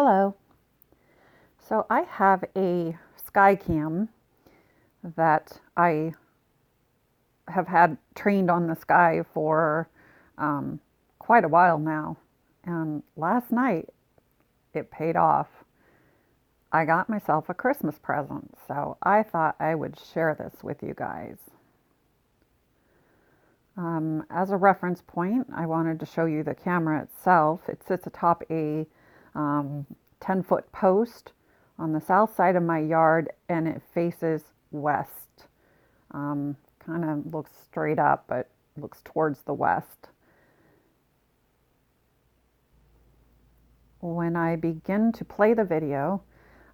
Hello. So I have a Skycam that I have had trained on the sky for quite a while now. And last night it paid off. I got myself a Christmas present, so I thought I would share this with you guys. As a reference point, I wanted to show you the camera itself. It sits atop a 10-foot post on the south side of my yard, and it faces west. Kind of looks straight up, but looks towards the west. When I begin to play the video,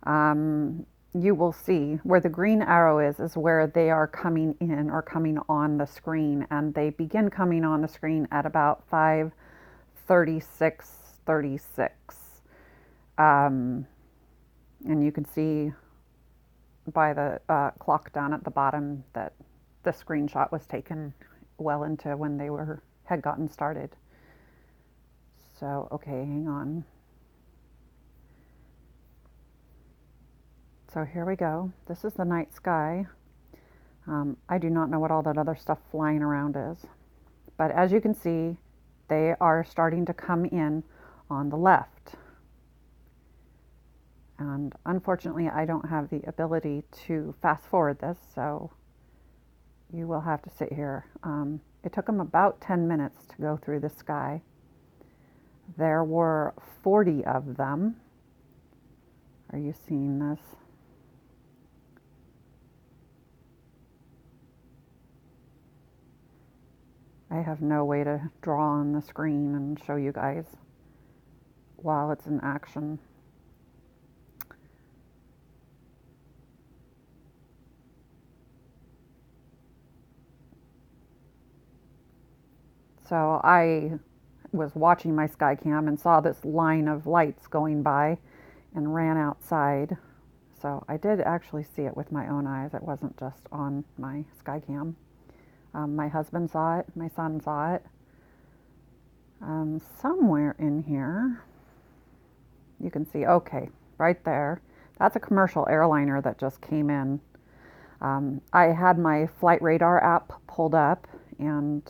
you will see where the green arrow is where they are coming in or coming on the screen, and they begin coming on the screen at about 5:36:36. And you can see by the clock down at the bottom that the screenshot was taken well into when they had gotten started. So, okay, hang on. So here we go. This is the night sky. I do not know what all that other stuff flying around is. But as you can see, they are starting to come in on the left. And unfortunately, I don't have the ability to fast forward this, so you will have to sit here. It took them about 10 minutes to go through the sky. There were 40 of them. Are you seeing this? I have no way to draw on the screen and show you guys while it's in action. So I was watching my Skycam and saw this line of lights going by and ran outside. So I did actually see it with my own eyes. It wasn't just on my Skycam. My husband saw it, my son saw it. Somewhere in here, you can see, okay, right there. That's a commercial airliner that just came in. I had my flight radar app pulled up, and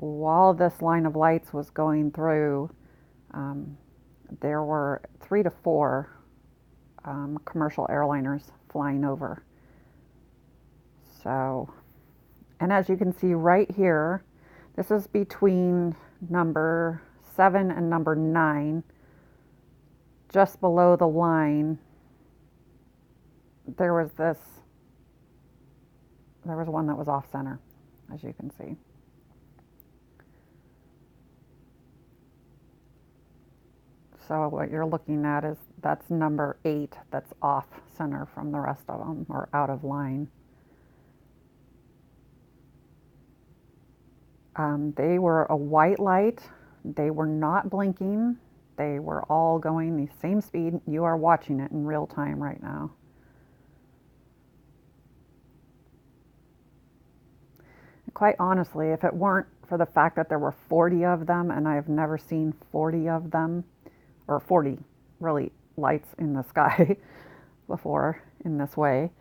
while this line of lights was going through, there were 3 to 4 commercial airliners flying over. So, and as you can see right here, this is between number 7 and number 9. Just below the line, there was one that was off center, as you can see. So what you're looking at is that's number 8 that's off center from the rest of them, or out of line. They were a white light. They were not blinking. They were all going the same speed. You are watching it in real time right now. Quite honestly, if it weren't for the fact that there were 40 of them, and I've never seen 40 of them, or 40 really lights in the sky before in this way,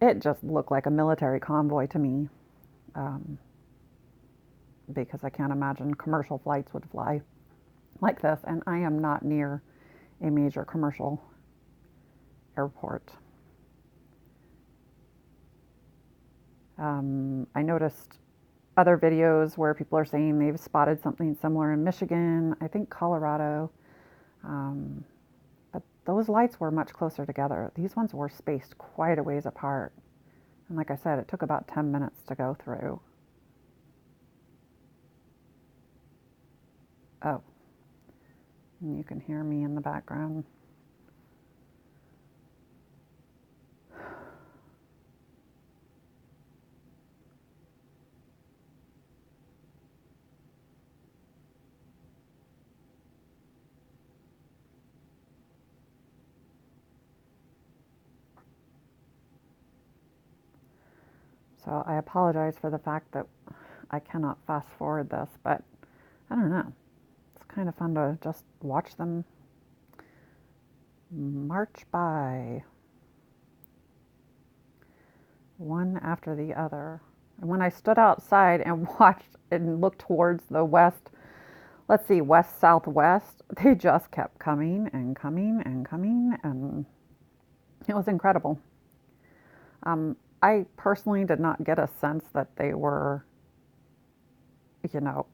it just looked like a military convoy to me. Because I can't imagine commercial flights would fly like this, and I am not near a major commercial airport. I noticed other videos where people are saying they've spotted something similar in Michigan, I think Colorado, but those lights were much closer together. These ones were spaced quite a ways apart, and like I said, it took about 10 minutes to go through. Oh, and you can hear me in the background. So I apologize for the fact that I cannot fast forward this, but I don't know. It's kind of fun to just watch them march by, one after the other. And when I stood outside and watched and looked towards the west, let's see, west southwest, they just kept coming and coming and coming, and it was incredible. I personally did not get a sense that they were,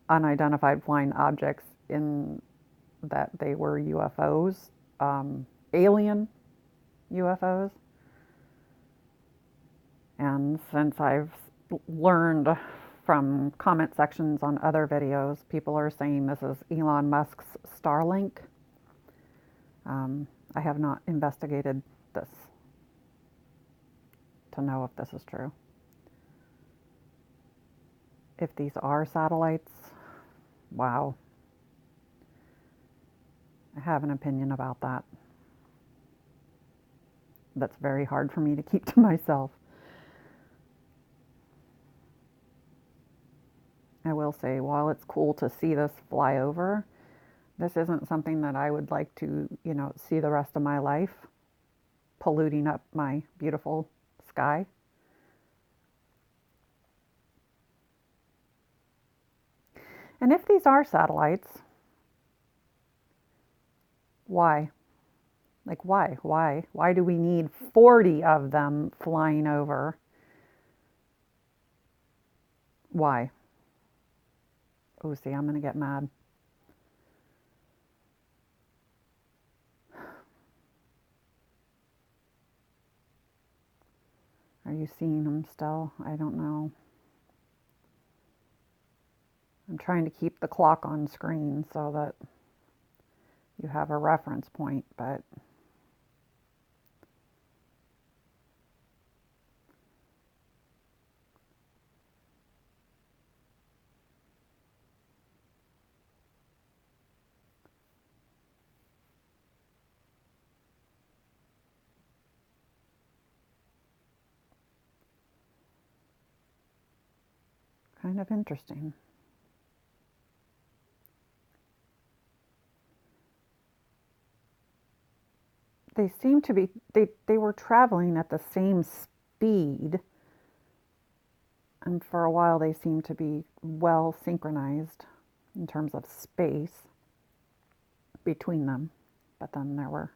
unidentified flying objects, in that they were UFOs, alien UFOs. And since I've learned from comment sections on other videos, people are saying this is Elon Musk's Starlink. I have not investigated this to know if this is true. If these are satellites, wow. I have an opinion about that. That's very hard for me to keep to myself. I will say, while it's cool to see this fly over, this isn't something that I would like to, see the rest of my life, polluting up my beautiful sky. And if these are satellites, why? Like, why? Why do we need 40 of them flying over? Why? Oh, see, I'm going to get mad. Are you seeing them still? I don't know. I'm trying to keep the clock on screen so that you have a reference point, but kind of interesting. They seem to be, they were traveling at the same speed, and for a while they seemed to be well synchronized in terms of space between them, but then there were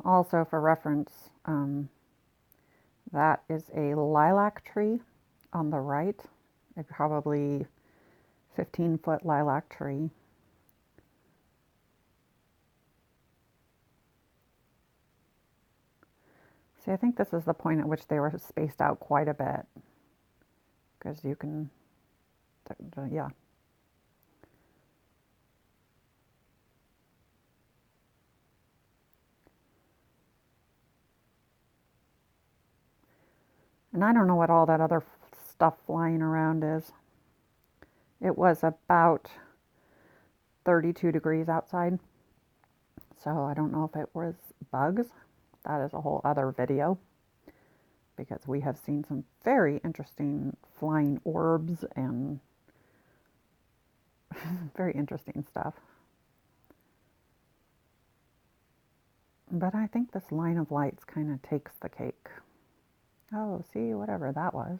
also, for reference, that is a lilac tree on the right, a probably 15-foot lilac tree. See, I think this is the point at which they were spaced out quite a bit, because you can, yeah. And I don't know what all that other stuff flying around is. It was about 32 degrees outside, so I don't know if it was bugs. That is a whole other video, because we have seen some very interesting flying orbs and very interesting stuff. But I think this line of lights kind of takes the cake. Oh, see, whatever that was.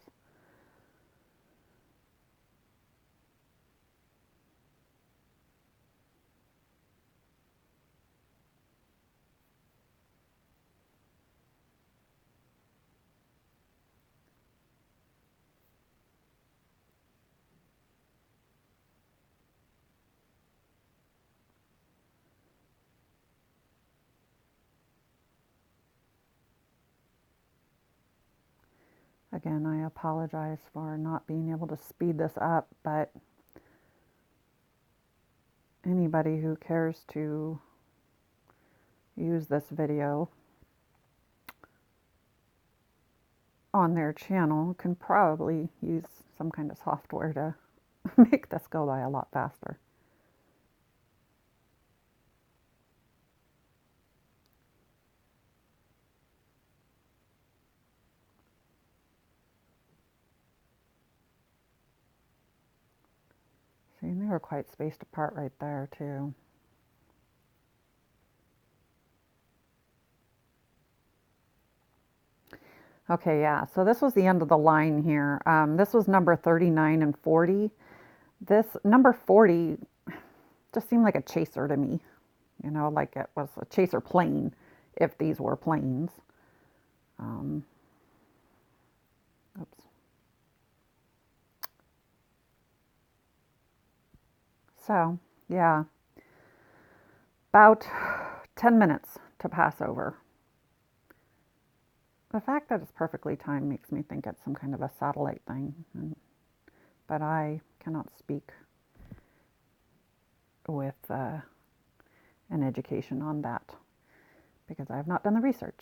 Again, I apologize for not being able to speed this up, but anybody who cares to use this video on their channel can probably use some kind of software to make this go by a lot faster. See, they were quite spaced apart right there too. Okay, yeah, so this was the end of the line here. This was number 39 and 40. This number 40 just seemed like a chaser to me, you know, like it was a chaser plane if these were planes. Um, oops. So, yeah, about 10 minutes to pass over. The fact that it's perfectly timed makes me think it's some kind of a satellite thing, but I cannot speak with an education on that because I have not done the research.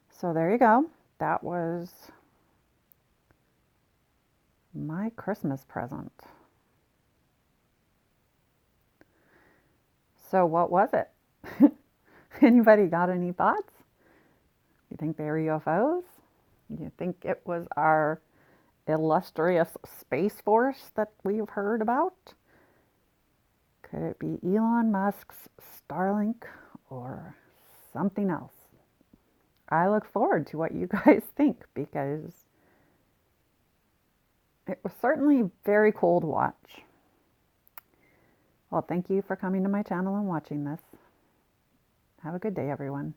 So there you go. That was my Christmas present. So what was it? Anybody got any thoughts? You think they were UFOs? You think it was our illustrious Space Force that we've heard about? Could it be Elon Musk's Starlink or something else? I look forward to what you guys think because it was certainly very cool to watch. Well, thank you for coming to my channel and watching this. Have a good day, everyone.